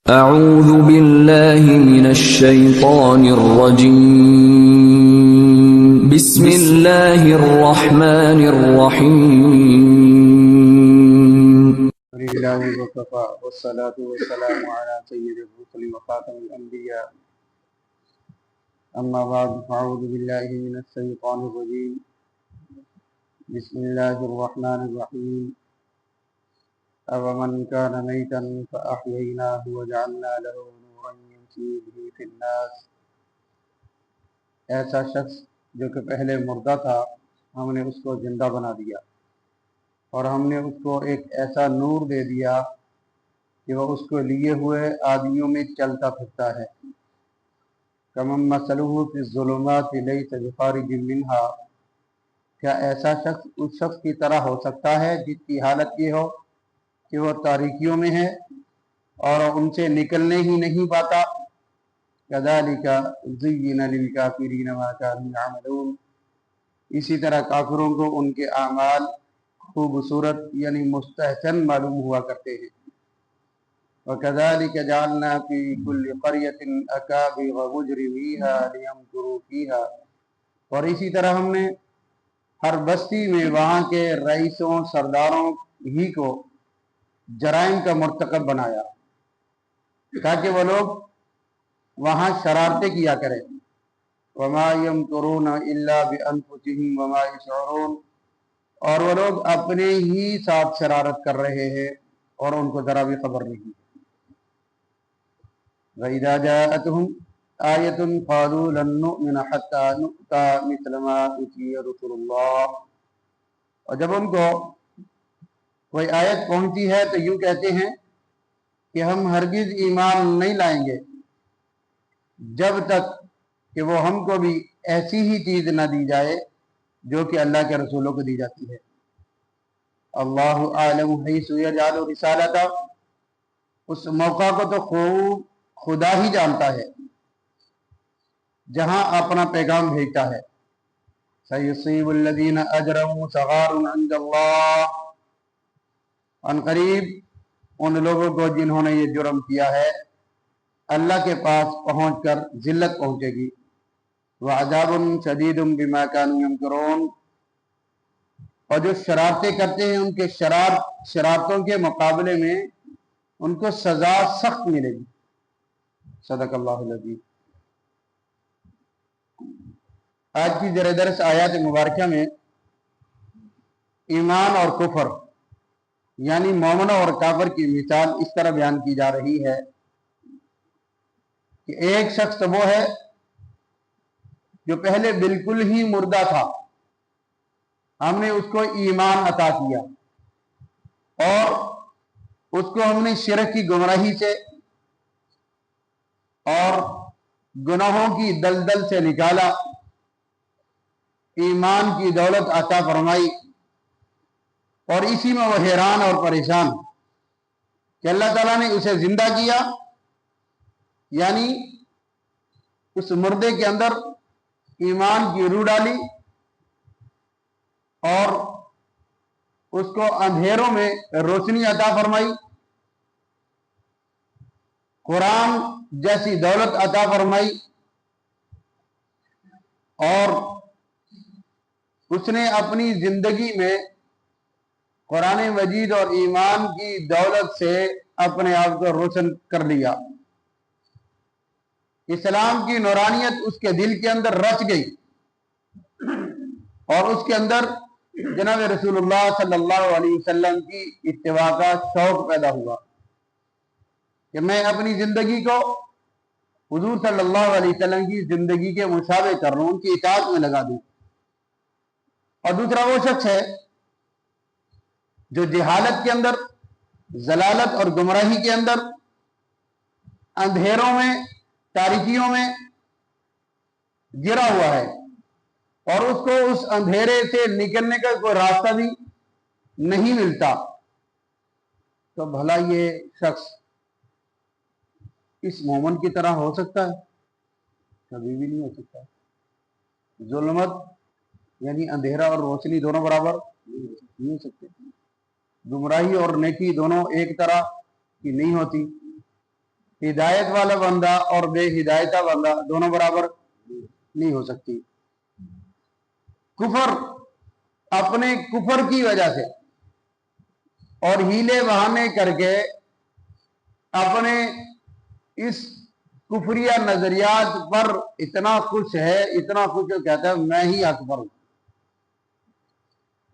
اعوذ باللہ من الشیطان الرجیم بسم اللہ الرحمن الرحیم لله وكفى والصلاة والسلام على سيد الرسل وخاتم الأنبياء أما بعد فأعوذ بالله من الشيطان الرجيم بسم الله الرحمن الرحيم أَوَمَنْ كَانَ مَيْتًا فَأَحْيَيْنَاهُ وَجَعَلْنَا لَهُ نُورًا يَمْشِي بِهِ فِي النَّاسِ ایسا شخص جو کہ پہلے مردہ تھا ہم نے اس کو زندہ بنا دیا اور ہم نے اس کو ایک ایسا نور دے دیا کہ وہ اس کو لیے ہوئے آدمیوں میں چلتا پھرتا ہے کَمَن مَثَلُهُ فِي الظُّلُمَاتِ لَيْسَ بِخَارِجٍ مِنْهَا کیا ایسا شخص اس شخص کی طرح ہو سکتا ہے جس کی حالت یہ ہو کہ وہ تاریکیوں میں ہے اور ان سے نکلنے ہی نہیں پاتا كَذَلِكَ زُيِّنَ لِلْكَافِرِينَ مَا كَانُوا يَعْمَلُونَ اسی طرح کافروں کو ان کے اعمال خوبصورت یعنی مستحسن معلوم ہوا کرتے ہیں وَكَذَلِكَ جَعَلْنَا فِي كُلِّ قَرْيَةٍ أَكَابِرَ مُجْرِمِيهَا لِيَمْكُرُوا فِيهَا اور اسی طرح ہم نے ہر بستی میں وہاں کے رئیسوں سرداروں ہی کو جرائم کا مرتکب بنایا تاکہ وہ لوگ وہاں شرارتیں کیا کریں وَمَا يَمْكُرُونَ إِلَّا بِأَنفُسِهِمْ وَمَا يَشْعُرُونَ اور وہ لوگ اپنے ہی ساتھ شرارت کر رہے ہیں اور ان کو ذرا بھی خبر نہیں وَإِذَا جَاءَتْهُمْ آیَةٌ قَالُوا لَن نُّؤْمِنَ حَتَّى نُؤْتَىٰ مِثْلَ مَا أُوتِیَ رُسُلُ اللَّهِ اور جب ان کو کوئی آیت پہنچتی ہے تو یوں کہتے ہیں کہ ہم ہرگز ایمان نہیں لائیں گے جب تک کہ وہ ہم کو بھی ایسی ہی چیز نہ دی جائے جو کہ اللہ کے رسولوں کو دی جاتی ہے اللہ اعلم حیث یجعل رسالتہ اس موقع کو تو خدا ہی جانتا ہے جہاں اپنا پیغام بھیجتا ہے سیصیب الذین اجرموا صغار عند اللہ ان قریب ان لوگوں کو جنہوں نے یہ جرم کیا ہے اللہ کے پاس پہنچ کر ذلت پہنچے گی وعذاب شدید بما كانوا يمكرون اور جو شرارتیں کرتے ہیں ان کے شرارتوں کے مقابلے میں ان کو سزا سخت ملے گی صدق اللہ العظیم آج کی زیر درس آیات مبارکہ میں ایمان اور کفر یعنی مومن اور کافر کی مثال اس طرح بیان کی جا رہی ہے کہ ایک شخص وہ ہے جو پہلے بالکل ہی مردہ تھا ہم نے اس کو ایمان عطا کیا اور اس کو ہم نے شرک کی گمراہی سے اور گناہوں کی دلدل سے نکالا ایمان کی دولت عطا فرمائی اور اسی میں وہ حیران اور پریشان کہ اللہ تعالیٰ نے اسے زندہ کیا یعنی اس مردے کے اندر ایمان کی روح ڈالی اور اس کو اندھیروں میں روشنی عطا فرمائی قرآن جیسی دولت عطا فرمائی اور اس نے اپنی زندگی میں قرآن مجید اور ایمان کی دولت سے اپنے آپ کو روشن کر لیا اسلام کی نورانیت اس کے دل کے اندر رچ گئی اور اس کے اندر جناب رسول اللہ صلی اللہ علیہ وسلم کی اتباع کا شوق پیدا ہوا کہ میں اپنی زندگی کو حضور صلی اللہ علیہ وسلم کی زندگی کے مشابہ کر رہا ہوں ان کی اطاعت میں لگا دوں اور دوسرا وہ شخص ہے جو جہالت کے اندر ضلالت اور گمراہی کے اندر اندھیروں میں تاریکیوں میں گرا ہوا ہے اور اس کو اس اندھیرے سے نکلنے کا کوئی راستہ بھی نہیں ملتا تو بھلا یہ شخص اس مومن کی طرح ہو سکتا ہے کبھی بھی نہیں ہو سکتا ظلمت یعنی اندھیرا اور روشنی دونوں برابر نہیں ہو سکتے گمراہی اور نیکی دونوں ایک طرح کی نہیں ہوتی ہدایت والا بندہ اور بے ہدایتہ بندہ دونوں برابر نہیں ہو سکتی. کفر اپنے کفر کی وجہ سے اور ہیلے بہانے کر کے اپنے اس کفریہ نظریات پر اتنا خوش ہے، اتنا خوش ہے، کہتا ہے میں ہی اکبر ہوں.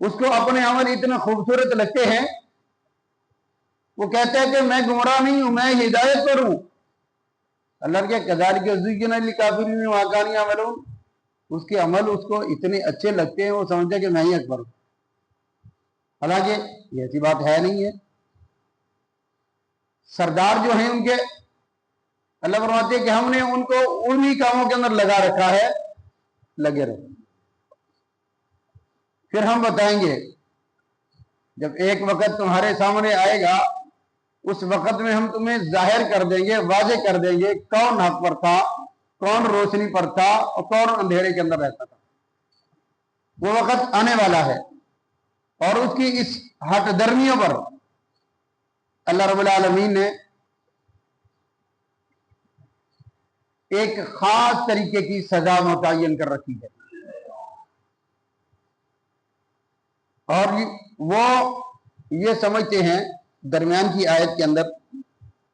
اس کو اپنے عمل اتنے خوبصورت لگتے ہیں، وہ کہتا ہے کہ میں گمراہ نہیں ہوں، میں ہدایت پر ہوں. اللہ کے کذالک زین للکافرین ما کانوا یعملون، اس کے عمل اس کو اتنے اچھے لگتے ہیں، وہ سمجھتا ہے کہ میں ہی اکبر ہوں. حالانکہ یہ ایسی بات ہے نہیں ہے. سردار جو ہیں ان کے اللہ فرماتے ہیں کہ ہم نے ان کو انہی کاموں کے اندر لگا رکھا ہے، لگے رہے. پھر ہم بتائیں گے جب ایک وقت تمہارے سامنے آئے گا، اس وقت میں ہم تمہیں ظاہر کر دیں گے، واضح کر دیں گے کون حق پر تھا، کون روشنی پر تھا اور کون اندھیرے کے اندر رہتا تھا. وہ وقت آنے والا ہے، اور اس کی اس ہٹ درمیوں پر اللہ رب العالمین نے ایک خاص طریقے کی سزا متعین کر رکھی ہے. اور وہ یہ سمجھتے ہیں درمیان کی آیت کے اندر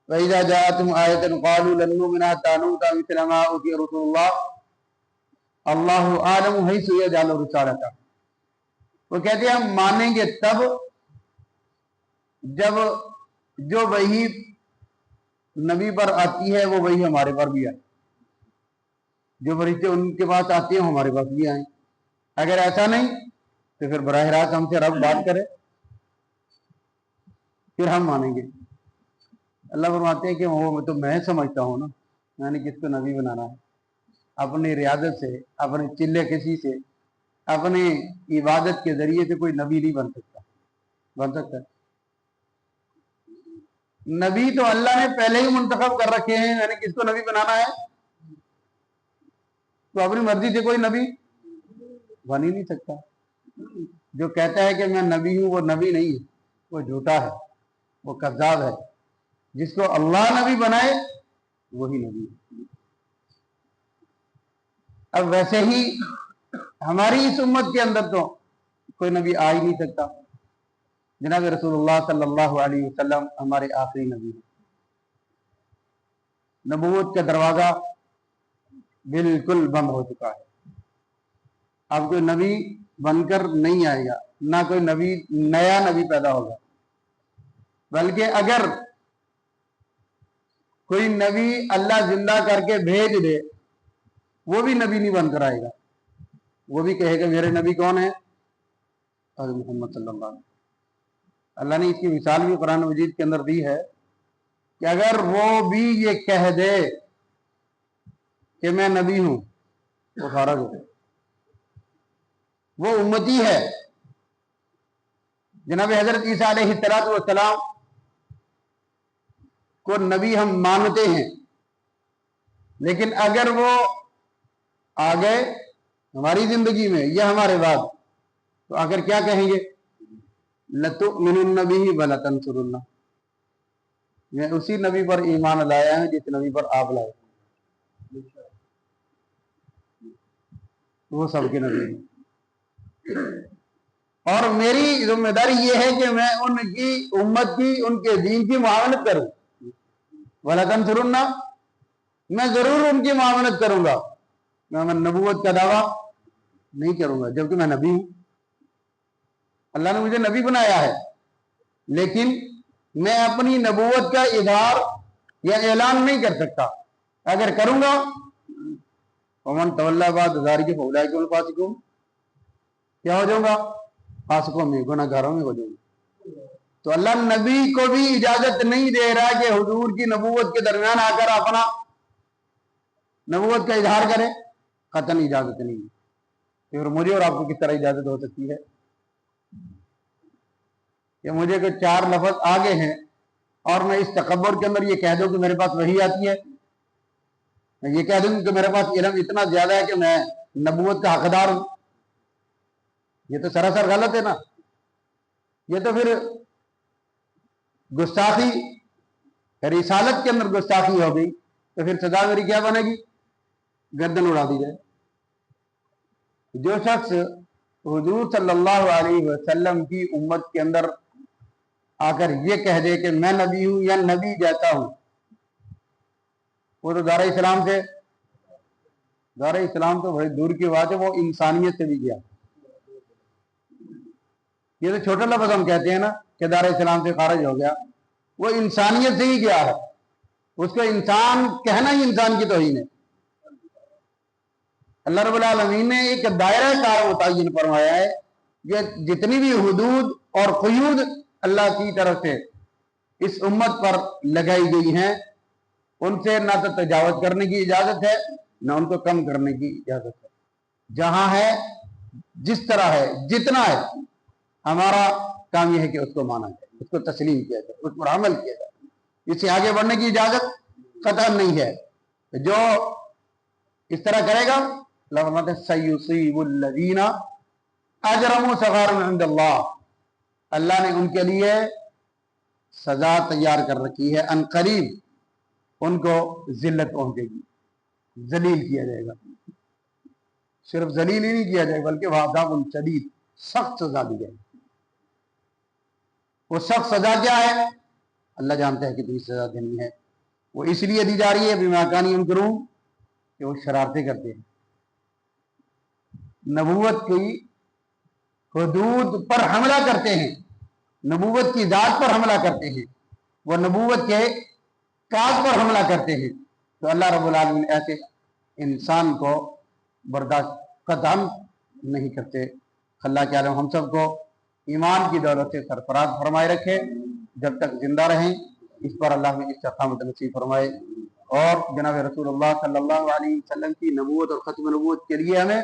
وَإِذَا جَاءَتْهُمْ آيَةٌ قَالُوا لَن نُّؤْمِنَ حَتَّىٰ نُؤْتَىٰ مِثْلَ مَا أُوتِيَ رُسُلُ اللَّهِ اللَّهُ أَعْلَمُ حَيْثُ يَجْعَلُ رِسَالَتَهُ. وہ کہتے ہیں ہم مانیں گے تب جب جو وحی نبی پر آتی ہے وہ وحی ہمارے پر بھی آئے، جو فرشتے ان کے پاس آتے ہیں ہمارے پاس بھی آئیں. اگر ایسا نہیں تو پھر براہ راست ہم سے رب بات کرے، پھر ہم مانیں گے. اللہ فرماتے ہیں کہ وہ تو میں سمجھتا ہوں نا، میں نے کس کو نبی بنانا ہے. اپنی ریاضت سے، اپنے چلے کسی سے، اپنی عبادت کے ذریعے سے کوئی نبی نہیں بن سکتا. بن سکتا ہے نبی تو اللہ نے پہلے ہی منتخب کر رکھے ہیں، میں نے کس کو نبی بنانا ہے. تو اپنی مرضی سے کوئی نبی بن ہی نہیں سکتا. جو کہتا ہے کہ میں نبی ہوں وہ نبی نہیں ہے، وہ جھوٹا ہے، وہ کذاب ہے. جس کو اللہ نبی بنائے وہی نبی ہے. اب ویسے ہی ہماری اس امت کے اندر تو کوئی نبی آ ہی نہیں سکتا. جناب رسول اللہ صلی اللہ علیہ وسلم ہمارے آخری نبی ہیں. نبوت کا دروازہ بالکل بند ہو چکا ہے. اب کوئی نبی بن کر نہیں آئے گا، نہ کوئی نبی نیا نبی پیدا ہوگا. بلکہ اگر کوئی نبی اللہ زندہ کر کے بھیج دے وہ بھی نبی نہیں بن کر آئے گا. وہ بھی کہے گا میرے نبی کون ہے؟ حضرت محمد صلی اللہ علیہ وسلم. اللہ نے اس کی مثال بھی قرآن مجید کے اندر دی ہے کہ اگر وہ بھی یہ کہہ دے کہ میں نبی ہوں تو خارج ہو، وہ امتی ہے. جناب حضرت عیسیٰ علیہ السلام کو نبی ہم مانتے ہیں، لیکن اگر وہ آ گئے ہماری زندگی میں یا ہمارے بعد تو آخر کیا کہیں گے؟ لَتُؤْمِنُنَّ بِهِ وَلَتَنْصُرُنَّهُ، میں اسی نبی پر ایمان لایا ہوں جس نبی پر آپ لائے. وہ سب کے نبی ہیں، اور میری ذمہ داری یہ ہے کہ میں ان کی امت کی، ان کے دین کی معاونت کروں. وَلَتَنْصُرُنَّهُ، میں ضرور ان کی معاونت کروں گا. میں نبوت کا دعویٰ نہیں کروں گا جبکہ میں نبی ہوں. اللہ نے مجھے نبی بنایا ہے، لیکن میں اپنی نبوت کا اظہار یا اعلان نہیں کر سکتا. اگر کروں گا وَمَنْ تَوَلَّىٰ بَعْدَ ذَٰلِكَ فَأُولَٰئِكَ هُمُ الْفَاسِقُونَ، کیا ہو جاؤں گا؟ فاسقوں میں، گناہ گاروں میں ہو جاؤں گا. تو اللہ نبی کو بھی اجازت نہیں دے رہا کہ حضور کی نبوت کے درمیان آ کر اپنا نبوت کا اظہار کرے. قطعاً اجازت نہیں ہے. پھر مجھے اور آپ کو کس طرح اجازت ہو سکتی ہے کہ مجھے کہ 4 لفظ آگے ہیں اور میں اس تکبر کے اندر یہ کہہ دوں کہ میرے پاس وحی آتی ہے، میں یہ کہہ دوں کہ میرے پاس علم اتنا زیادہ ہے کہ میں نبوت کا حقدار ہوں. یہ تو سراسر غلط ہے نا. یہ تو پھر گستاخی رسالت کے اندر گستاخی ہو گئی تو پھر سزا میری کیا بنے گی؟ گردن اڑا دی جائے۔ جو شخص حضور صلی اللہ علیہ وسلم کی امت کے اندر آ کر یہ کہہ دے کہ میں نبی ہوں یا نبی جیسا ہوں، وہ تو دار اسلام سے، دار اسلام تو بڑی دور کی بات ہے، وہ انسانیت سے بھی گیا۔ یہ تو چھوٹا لفظ ہم کہتے ہیں نا کہ دار اسلام سے خارج ہو گیا، وہ انسانیت سے ہی گیا ہے۔ اس کو انسان کہنا ہی انسان کی توہین ہے۔ اللہ رب العالمین نے ایک دائرہ کار متعین فرمایا ہے کہ جتنی بھی حدود اور قیود اللہ کی طرف سے اس امت پر لگائی گئی ہیں، ان سے نہ تو تجاوز کرنے کی اجازت ہے نہ ان کو کم کرنے کی اجازت ہے۔ جہاں ہے، جس طرح ہے، جتنا ہے، ہمارا کام یہ ہے کہ اس کو مانا جائے، اس کو تسلیم کیا جائے، اس پر عمل کیا جائے۔ اس سے آگے بڑھنے کی اجازت قطعا نہیں ہے۔ جو اس طرح کرے گا، اللہ فرماتے ہیں سَيُصِيبُ الَّذِينَ أَجْرَمُوا صَغَارٌ عِندَ اللَّهِ، اللہ نے ان کے لیے سزا تیار کر رکھی ہے، ان قریب ان کو ذلت پہنچے گی، ذلیل کیا جائے گا۔ صرف ذلیل ہی نہیں کیا جائے گا بلکہ وعذاب شدید، سخت سزا دی جائے گی۔ وہ سخت سزا کیا ہے؟ اللہ جانتا ہے کتنی سزا دینی ہے۔ وہ اس لیے دی جا رہی ہے بما کانوا یمکرون کہ وہ شرارتیں کرتے ہیں، نبوت کی حدود پر حملہ کرتے ہیں، نبوت کی ذات پر حملہ کرتے ہیں، وہ نبوت کے کاج پر حملہ کرتے ہیں۔ تو اللہ رب العالمین ایسے انسان کو برداشت قطعا نہیں کرتے۔ اللہ کے عالم ہم سب کو ایمان کی دولت سے سرفراز فرمائے رکھے، جب تک زندہ رہیں اس پر اللہ میں استقامت نصیب فرمائے، اور جناب رسول اللہ صلی اللہ علیہ وسلم کی نبوت اور ختم نبوت کے لیے ہمیں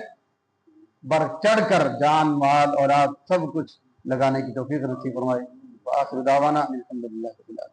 بڑھ چڑھ کر جان، مال، اولاد سب کچھ لگانے کی توفیق نصیب فرمائے۔ وآخر دعوانا الحمدللہ رب العالمین۔